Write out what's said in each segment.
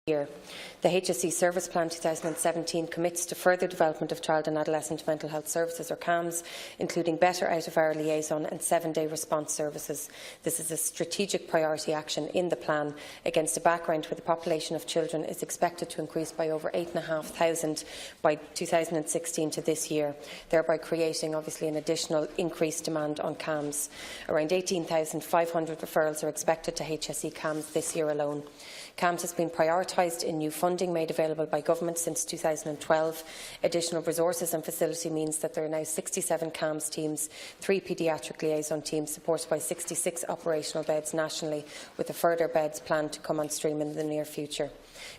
year. The HSE Service Plan 2017 commits to further development of child and adolescent mental health services, or CAMS, including better out-of-hour liaison and 7-day response services. This is a strategic priority action in the plan against a background where the population of children is expected to increase by over 8,500 by 2016 to this year, thereby creating obviously an additional increased demand on CAMS. Around 18,500 referrals are expected to HSE CAMS this year alone. CAMS has been prioritised in new funding made available by Government since 2012. Additional resources and facility means that there are now 67 CAMS teams, 3 paediatric liaison teams supported by 66 operational beds nationally, with a further beds planned to come on stream in the near future.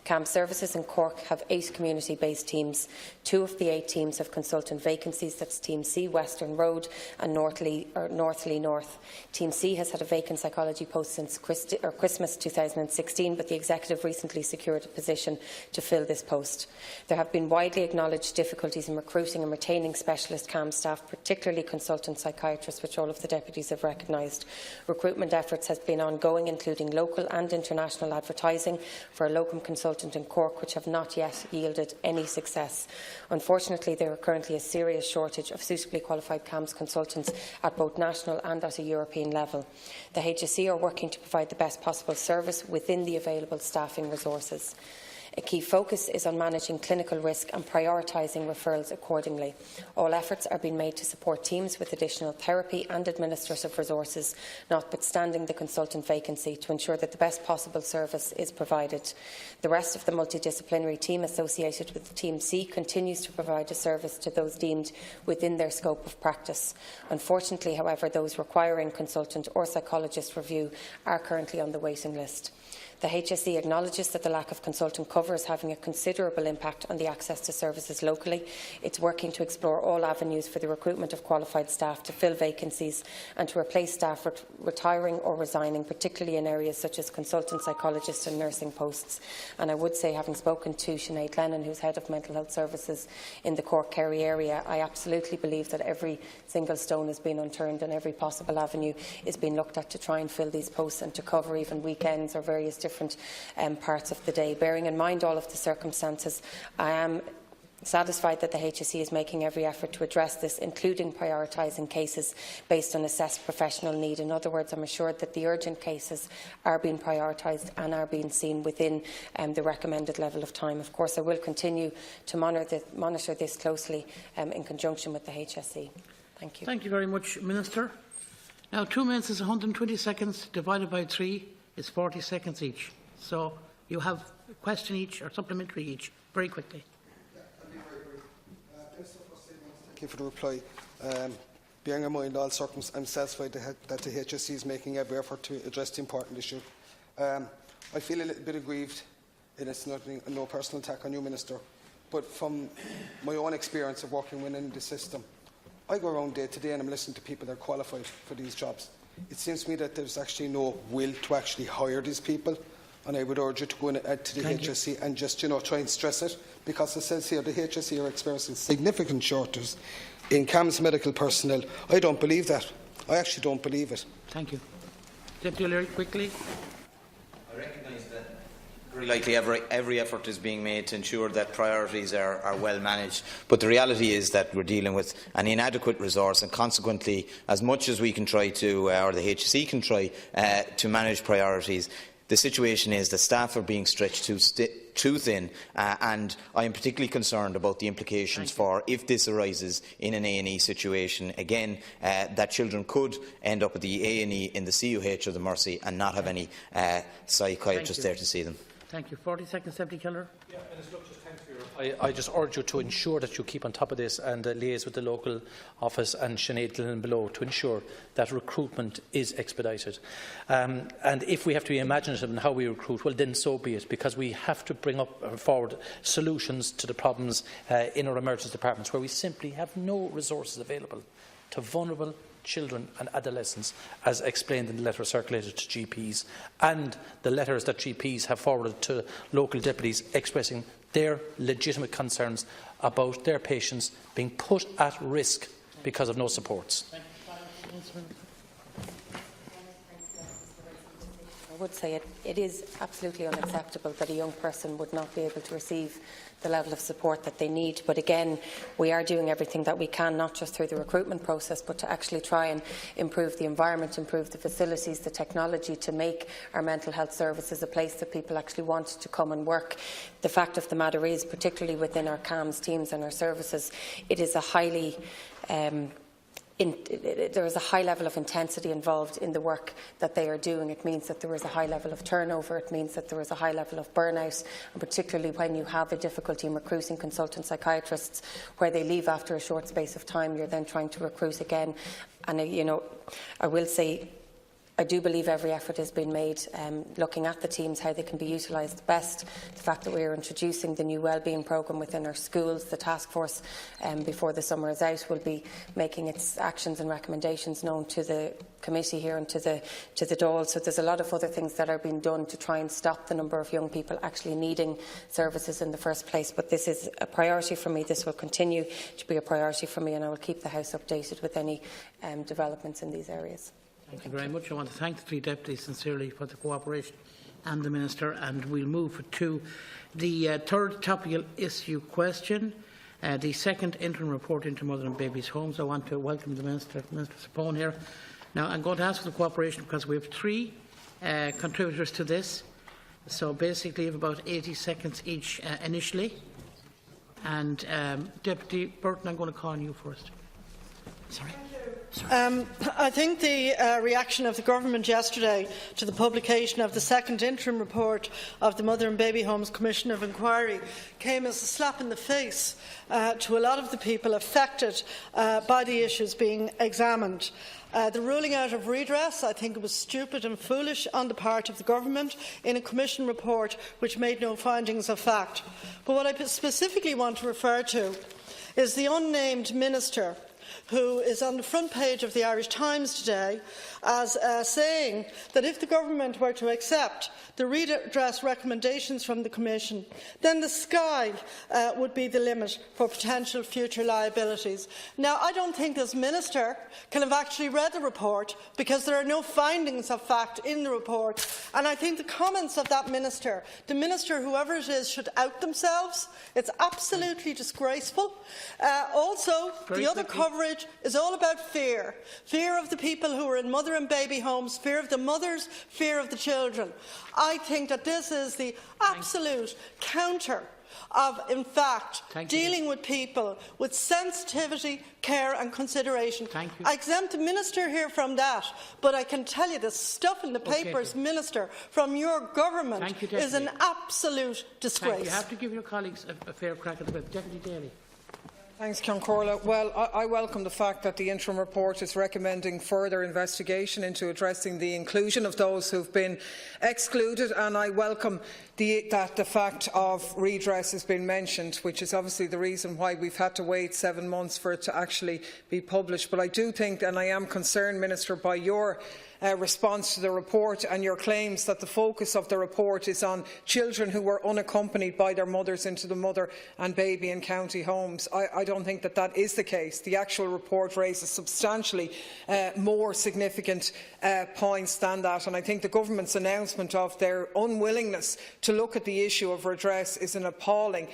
CAMS services in Cork have 8 community-based teams. 2 of the 8 teams have consultant vacancies. That's Team C, Western Road, and North Lee North. Team C has had a vacant psychology post since Christmas 2016, but the executive recently secured a position to fill this post. There have been widely acknowledged difficulties in recruiting and retaining specialist CAMS staff, particularly consultant psychiatrists, which all of the deputies have recognised. Recruitment efforts have been ongoing, including local and international advertising for a locum consultant in Cork, which have not yet yielded any success. Unfortunately, there are currently a serious shortage of suitably qualified CAMS consultants at both national and at a European level. The HSE are working to provide the best possible service within the available staffing resources. A key focus is on managing clinical risk and prioritising referrals accordingly. All efforts are being made to support teams with additional therapy and administrative resources, notwithstanding the consultant vacancy, to ensure that the best possible service is provided. The rest of the multidisciplinary team associated with Team C continues to provide a service to those deemed within their scope of practice. Unfortunately, however, those requiring consultant or psychologist review are currently on the waiting list. The HSE acknowledges that the lack of consultant cover is having a considerable impact on the access to services locally. It is working to explore all avenues for the recruitment of qualified staff to fill vacancies and to replace staff retiring or resigning, particularly in areas such as consultant psychologist and nursing posts. And I would say, having spoken to Sinead Lennon, who is Head of Mental Health Services in the Cork Kerry area, I absolutely believe that every single stone has been unturned and every possible avenue is being looked at to try and fill these posts and to cover even weekends or various different parts of the day. Bearing in mind all of the circumstances, I am satisfied that the HSE is making every effort to address this, including prioritising cases based on assessed professional need. In other words, I am assured that the urgent cases are being prioritised and are being seen within the recommended level of time. Of course, I will continue to monitor this closely in conjunction with the HSE. Thank you. Thank you very much, Minister. Now, 2 minutes is 120 seconds, divided by 3 is 40 seconds each. So you have a question each or supplementary each, very quickly. I'll be very brief. Thank you for the reply. Bearing in mind all circumstances, I'm satisfied that the HSE is making every effort to address the important issue. I feel a little bit aggrieved, and it's no personal attack on you, Minister, but from my own experience of working within the system, I go around day to day and I'm listening to people that are qualified for these jobs. It seems to me that there's actually no will to actually hire these people, and I would urge you to go and add to the HSE and just try and stress it, because it says here the HSE are experiencing significant shortages in CAMS medical personnel. I don't believe that. I actually don't believe it. Thank you. Deputy O'Leary, quickly. I recognise that very likely every effort is being made to ensure that priorities are well managed, but the reality is that we're dealing with an inadequate resource, and consequently, as much as we can try to, or the HSE can try to manage priorities, the situation is that staff are being stretched too thin, and I am particularly concerned about the implications for if this arises in an A&E situation. Again, that children could end up at the A&E in the CUH or the Mercy and not have any psychiatrists there to see them. Thank you. 40 seconds, Deputy Keller. Yeah, I just urge you to ensure that you keep on top of this and liaise with the local office and Sinead Lennon below to ensure that recruitment is expedited. And if we have to be imaginative in how we recruit, well then so be it, because we have to bring forward solutions to the problems in our emergency departments where we simply have no resources available to vulnerable children and adolescents, as explained in the letter circulated to GPs, and the letters that GPs have forwarded to local deputies expressing their legitimate concerns about their patients being put at risk because of no supports. I would say it is absolutely unacceptable that a young person would not be able to receive the level of support that they need. But again, we are doing everything that we can, not just through the recruitment process, but to actually try and improve the environment, improve the facilities, the technology, to make our mental health services a place that people actually want to come and work. The fact of the matter is, particularly within our CAMS teams and our services, it is a highly there is a high level of intensity involved in the work that they are doing. It means that there is a high level of turnover. It means that there is a high level of burnout, and particularly when you have a difficulty in recruiting consultant psychiatrists, where they leave after a short space of time, you're then trying to recruit again. And I will say, I do believe every effort has been made looking at the teams, how they can be utilised best. The fact that we are introducing the new wellbeing programme within our schools, the task force before the summer is out will be making its actions and recommendations known to the committee here and to the Dáil. So there's a lot of other things that are being done to try and stop the number of young people actually needing services in the first place. But this is a priority for me. This will continue to be a priority for me, and I will keep the House updated with any developments in these areas. Thank you very much. I want to thank the three deputies sincerely for the cooperation and the Minister, and we'll move to the third topical issue question, the second interim report into mother and babies' homes. I want to welcome the Minister Sapone here. Now, I'm going to ask for the cooperation because we have three contributors to this, so basically we have about 80 seconds each initially. And Deputy Burton, I'm going to call on you first. Sorry. I think the reaction of the Government yesterday to the publication of the second interim report of the Mother and Baby Homes Commission of Inquiry came as a slap in the face to a lot of the people affected by the issues being examined. The ruling out of redress, I think it was stupid and foolish on the part of the Government in a Commission report which made no findings of fact. But what I specifically want to refer to is the unnamed Minister who is on the front page of the Irish Times today as saying that if the Government were to accept the redress recommendations from the Commission, then the sky would be the limit for potential future liabilities. Now, I don't think this Minister can have actually read the report, because there are no findings of fact in the report, and I think the comments of that Minister, the Minister whoever it is, should out themselves. It's absolutely disgraceful. Also, the other coverage is all about fear. Fear of the people who are in mother and baby homes, fear of the mothers, fear of the children. I think that this is the absolute counter of, in fact, dealing with people with sensitivity, care and consideration. I exempt the Minister here from that, but I can tell you the stuff in the papers, Minister, from your Government is an absolute disgrace. You have to give your colleagues a fair crack at the whip. Deputy Daly. Thanks, Corla. Well, I welcome the fact that the interim report is recommending further investigation into addressing the inclusion of those who have been excluded, and I welcome that the fact of redress has been mentioned, which is obviously the reason why we've had to wait 7 months for it to actually be published. But I do think, and I am concerned, Minister, by your response to the report and your claims that the focus of the report is on children who were unaccompanied by their mothers into the mother and baby and county homes. I don't think that that is the case. The actual report raises substantially more significant points than that, and I think the Government's announcement of their unwillingness to look at the issue of redress is an appalling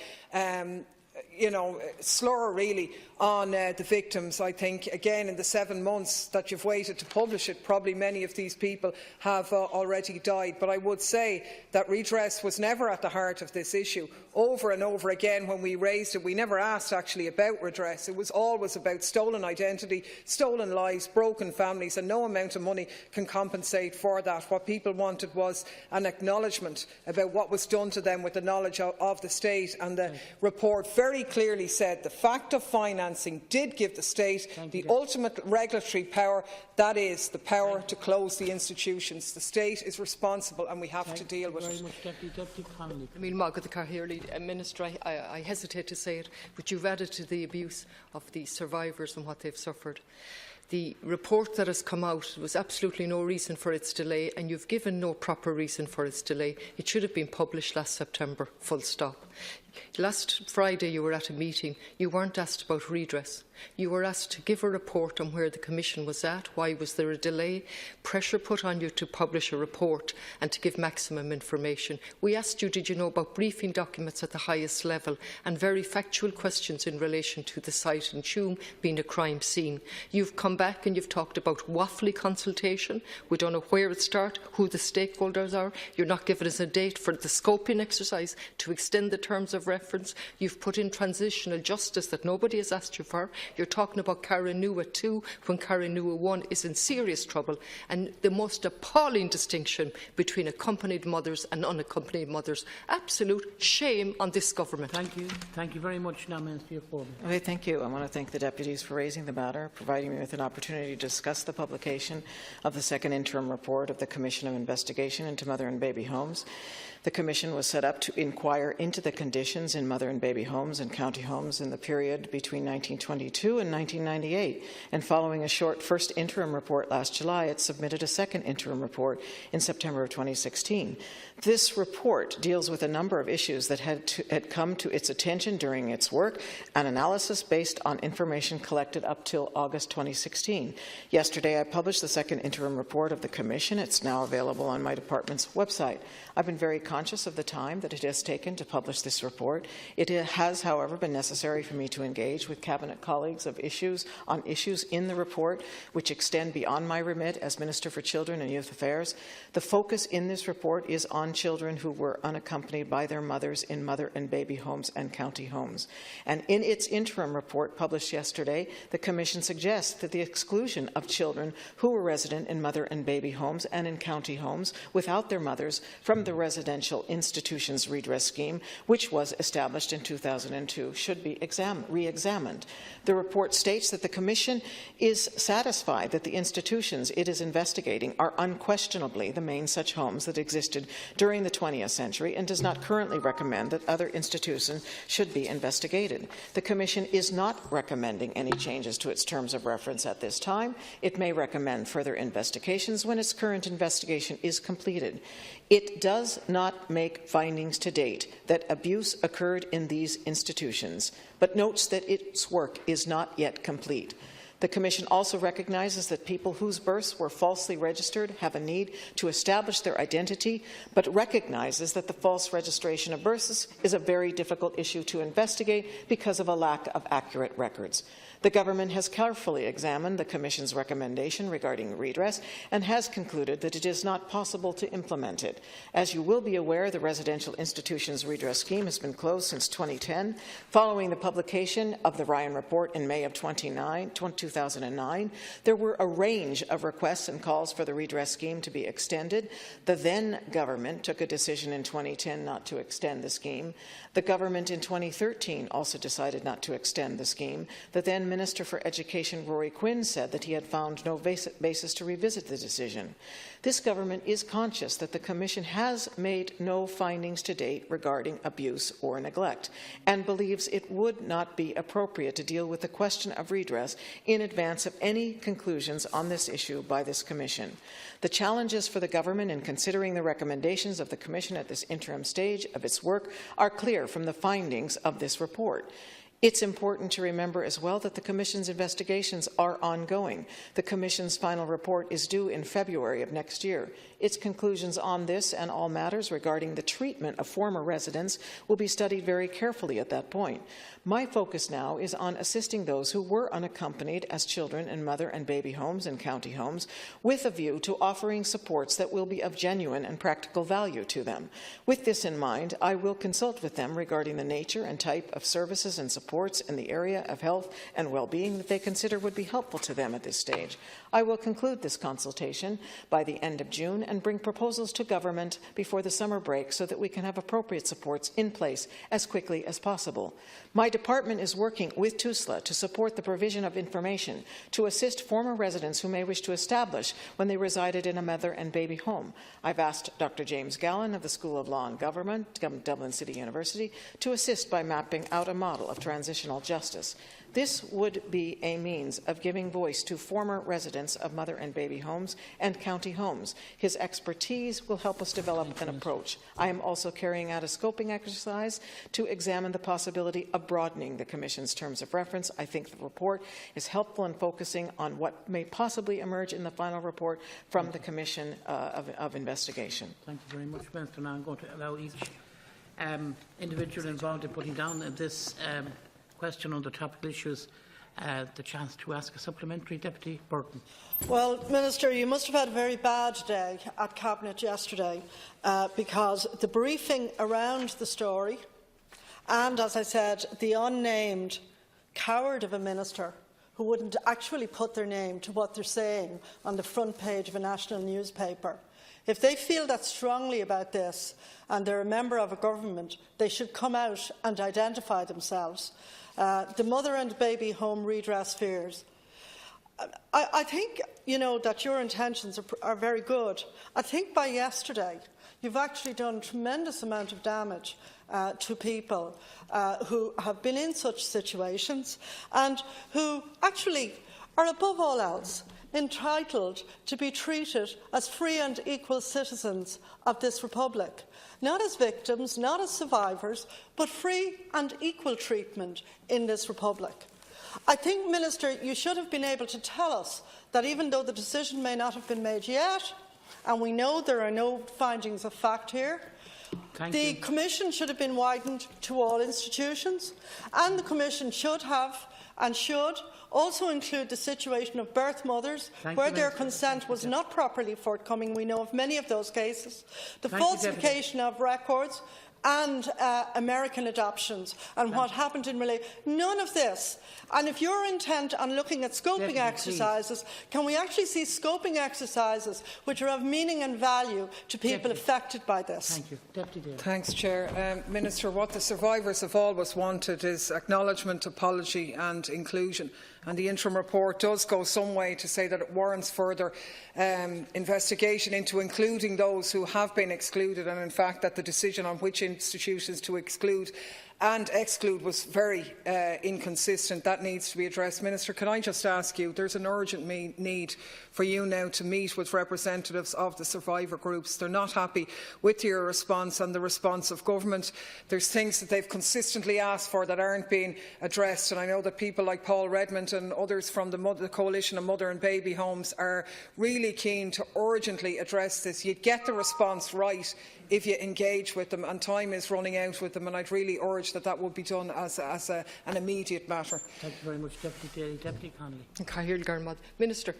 slur really on the victims. I think, again, in the 7 months that you've waited to publish it, probably many of these people have already died. But I would say that redress was never at the heart of this issue. Over and over again, when we raised it, we never asked actually about redress. It was always about stolen identity, stolen lives, broken families, and no amount of money can compensate for that. What people wanted was an acknowledgement about what was done to them with the knowledge of the state, and the report very clearly said the fact of financing did give the state the ultimate regulatory power, that is, the power to close the institutions. The state is responsible and we have to deal with it. Deputy Connolly. Minister, I hesitate to say it, but you've added to the abuse of the survivors and what they've suffered. The report that has come out, there was absolutely no reason for its delay, and you've given no proper reason for its delay. It should have been published last September, full stop. Last Friday you were at a meeting. You weren't asked about redress. You were asked to give a report on where the Commission was at, why was there a delay, pressure put on you to publish a report and to give maximum information. We asked you, did you know about briefing documents at the highest level, and very factual questions in relation to the site in Tuam being a crime scene. You've come back and you've talked about waffly consultation. We don't know where it starts, who the stakeholders are. You're not giving us a date for the scoping exercise to extend the terms of reference. You've put in transitional justice that nobody has asked you for. You're talking about Carranua 2 when Carranua 1 is in serious trouble, and the most appalling distinction between accompanied mothers and unaccompanied mothers. Absolute shame on this government. Thank you. Thank you very much. Now, Minister Corbyn. Okay, thank you. I want to thank the deputies for raising the matter, providing me with an opportunity to discuss the publication of the second interim report of the Commission of Investigation into Mother and Baby Homes. The Commission was set up to inquire into the conditions in mother and baby homes and county homes in the period between 1922 and 1998. And following a short first interim report last July, it submitted a second interim report in September of 2016. This report deals with a number of issues that had come to its attention during its work, an analysis based on information collected up till August 2016. Yesterday, I published the second interim report of the Commission. It's now available on my department's website. I've been very conscious of the time that it has taken to publish this report. It has, however, been necessary for me to engage with Cabinet colleagues on issues in the report which extend beyond my remit as Minister for Children and Youth Affairs. The focus in this report is on children who were unaccompanied by their mothers in mother and baby homes and county homes. And in its interim report published yesterday, the Commission suggests that the exclusion of children who were resident in mother and baby homes and in county homes without their mothers from the Residential Institutions Redress Scheme, which was established in 2002, should be re-examined. The report states that the Commission is satisfied that the institutions it is investigating are unquestionably the main such homes that existed during the 20th century and does not currently recommend that other institutions should be investigated. The Commission is not recommending any changes to its terms of reference at this time. It may recommend further investigations when its current investigation is completed. It does not make findings to date that abuse occurred in these institutions, but notes that its work is not yet complete. The Commission also recognizes that people whose births were falsely registered have a need to establish their identity, but recognizes that the false registration of births is a very difficult issue to investigate because of a lack of accurate records. The Government has carefully examined the Commission's recommendation regarding redress and has concluded that it is not possible to implement it. As you will be aware, the Residential Institutions Redress Scheme has been closed since 2010. Following the publication of the Ryan Report in May of 2009, there were a range of requests and calls for the redress scheme to be extended. The then Government took a decision in 2010 not to extend the scheme. The Government in 2013 also decided not to extend the scheme. The then Minister for Education, Rory Quinn, said that he had found no basis to revisit the decision. This Government is conscious that the Commission has made no findings to date regarding abuse or neglect and believes it would not be appropriate to deal with the question of redress in advance of any conclusions on this issue by this Commission. The challenges for the Government in considering the recommendations of the Commission at this interim stage of its work are clear from the findings of this report. It's important to remember as well that the Commission's investigations are ongoing. The Commission's final report is due in February of next year. Its conclusions on this and all matters regarding the treatment of former residents will be studied very carefully at that point. My focus now is on assisting those who were unaccompanied as children in mother and baby homes and county homes, with a view to offering supports that will be of genuine and practical value to them. With this in mind, I will consult with them regarding the nature and type of services and supports in the area of health and well-being that they consider would be helpful to them at this stage. I will conclude this consultation by the end of June and bring proposals to Government before the summer break so that we can have appropriate supports in place as quickly as possible. My department is working with TUSLA to support the provision of information to assist former residents who may wish to establish when they resided in a mother and baby home. I've asked Dr. James Gallen of the School of Law and Government, Dublin City University, to assist by mapping out a model of transition transitional justice. This would be a means of giving voice to former residents of mother and baby homes and county homes. His expertise will help us develop an approach. I am also carrying out a scoping exercise to examine the possibility of broadening the Commission's terms of reference. I think the report is helpful in focusing on what may possibly emerge in the final report from the Commission of Investigation. Thank you very much, Minister. Now I'm going to allow each individual involved in putting down this question on the topical issues the chance to ask a supplementary. Deputy Burton. Well, Minister, you must have had a very bad day at Cabinet yesterday because the briefing around the story and, as I said, the unnamed coward of a minister who wouldn't actually put their name to what they're saying on the front page of a national newspaper. If they feel that strongly about this and they're a member of a government, they should come out and identify themselves. The mother and baby home redress fears. I think, that your intentions are very good. I think by yesterday you've actually done a tremendous amount of damage to people who have been in such situations and who actually are above all else entitled to be treated as free and equal citizens of this republic. Not as victims, not as survivors, but free and equal treatment in this republic. I think, Minister, you should have been able to tell us that even though the decision may not have been made yet, and we know there are no findings of fact here, the Commission should have been widened to all institutions, and the Commission should have and should also include the situation of birth mothers where their consent was not properly forthcoming. We know of many of those cases. The falsification of records and American adoptions and what happened in relation. None of this. And if you're intent on looking at scoping exercises, can we actually see scoping exercises which are of meaning and value to people affected by this? Thank you. Deputy Daly. Thanks, Chair. Minister, what the survivors have always wanted is acknowledgement, apology and inclusion. And the interim report does go some way to say that it warrants further investigation into including those who have been excluded, and in fact that the decision on which institutions to exclude and exclude was very inconsistent. That needs to be addressed. Minister, can I just ask you, there's an urgent need for you now to meet with representatives of the survivor groups. They're not happy with your response and the response of government. There's things that they've consistently asked for that aren't being addressed, and I know that people like Paul Redmond and others from the Coalition of Mother and Baby Homes are really keen to urgently address this. You'd get the response right if you engage with them, and time is running out with them, and I'd really urge that would be done as an immediate matter. Thank you very much, Deputy Daly. Deputy Connolly. Minister,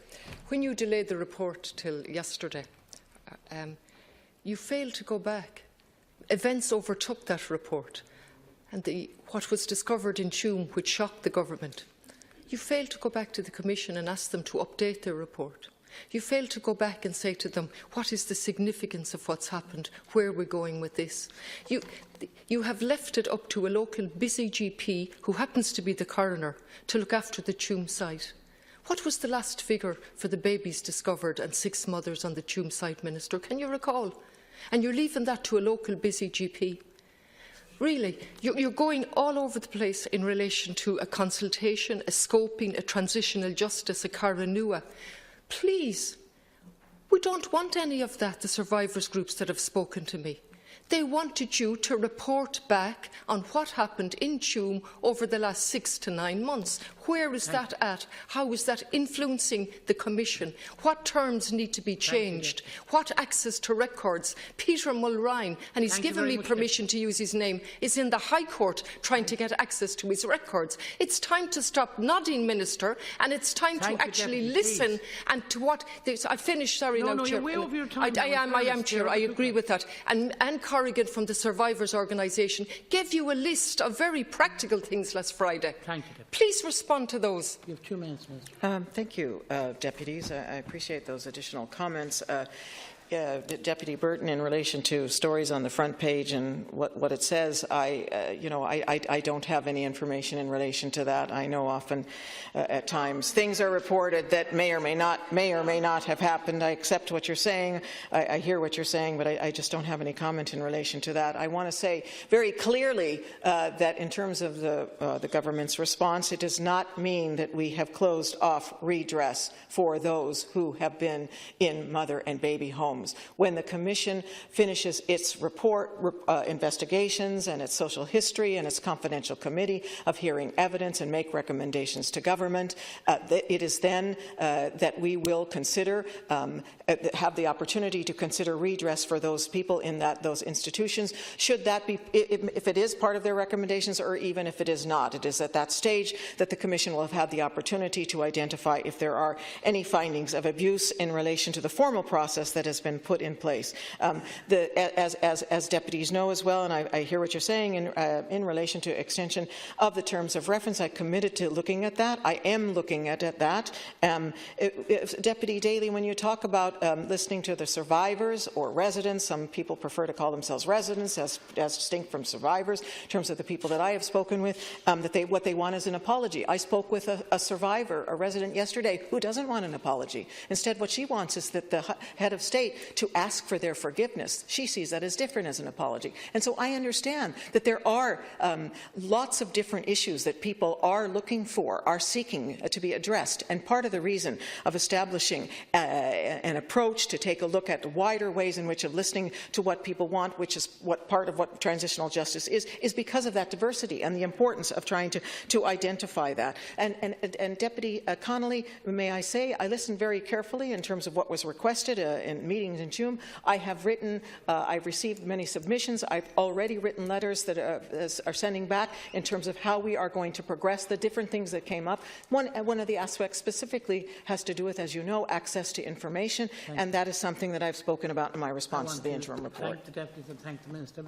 when you delayed the report till yesterday, you failed to go back. Events overtook that report, and what was discovered in Tuam, which shocked the government. You failed to go back to the Commission and ask them to update their report. You failed to go back and say to them, what is the significance of what's happened? Where are we going with this? You have left it up to a local busy GP, who happens to be the coroner, to look after the Tuam site. What was the last figure for the babies discovered and 6 mothers on the Tuam site, Minister? Can you recall? And you're leaving that to a local busy GP. Really, you're going all over the place in relation to a consultation, a scoping, a transitional justice, a cara nua. Please, we don't want any of that, the survivors groups that have spoken to me. They wanted you to report back on what happened in Tuam over the last 6 to 9 months. Where is that at? How is that influencing the Commission? What terms need to be changed? What access to records? Peter Mulrine, and he's given me permission to use his name, is in the High Court trying to get access to his records. It's time to stop nodding, Minister, and it's time to actually listen and to what... I finished, sorry, Chair. You're way over your time. I am, Chair. I agree with that. And Corrigan from the Survivors Organisation gave you a list of very practical things last Friday. Thank you, Deputy. Please respond to those. You have 2 minutes, Minister. Thank you, Deputies. I appreciate those additional comments. Deputy Burton in relation to stories on the front page and what it says. I don't have any information in relation to that. I know often at times things are reported that may or may not have happened. I accept what you're saying. I hear what you're saying, but I just don't have any comment in relation to that. I want to say very clearly that in terms of the government's response, it does not mean that we have closed off redress for those who have been in mother and baby homes. When the Commission finishes its report, investigations and its social history and its confidential committee of hearing evidence and make recommendations to government, it is then that we will consider, have the opportunity to consider redress for those people in those institutions, should that be, if it is part of their recommendations or even if it is not. It is at that stage that the Commission will have had the opportunity to identify if there are any findings of abuse in relation to the formal process that has been put in place. As deputies know as well, and I hear what you're saying in relation to extension of the terms of reference, I committed to looking at that. I am looking at that. Deputy Daly, when you talk about listening to the survivors or residents, some people prefer to call themselves residents as distinct from survivors, in terms of the people that I have spoken with, what they want is an apology. I spoke with a survivor, a resident yesterday, who doesn't want an apology. Instead, what she wants is that the head of state to ask for their forgiveness. She sees that as different as an apology. And so I understand that there are lots of different issues that people are looking for, are seeking to be addressed. And part of the reason of establishing an approach to take a look at wider ways in which of listening to what people want, which is what part of what transitional justice is because of that diversity and the importance of trying to identify that. And Deputy Connolly, may I say, I listened very carefully in terms of what was requested in meetings in June. I have written, I've received many submissions. I've already written letters that are sending back in terms of how we are going to progress the different things that came up. One of the aspects specifically has to do with, as you know, access to information, and that is something that I've spoken about in my response to the interim report. Thank the deputies and thank the Minister.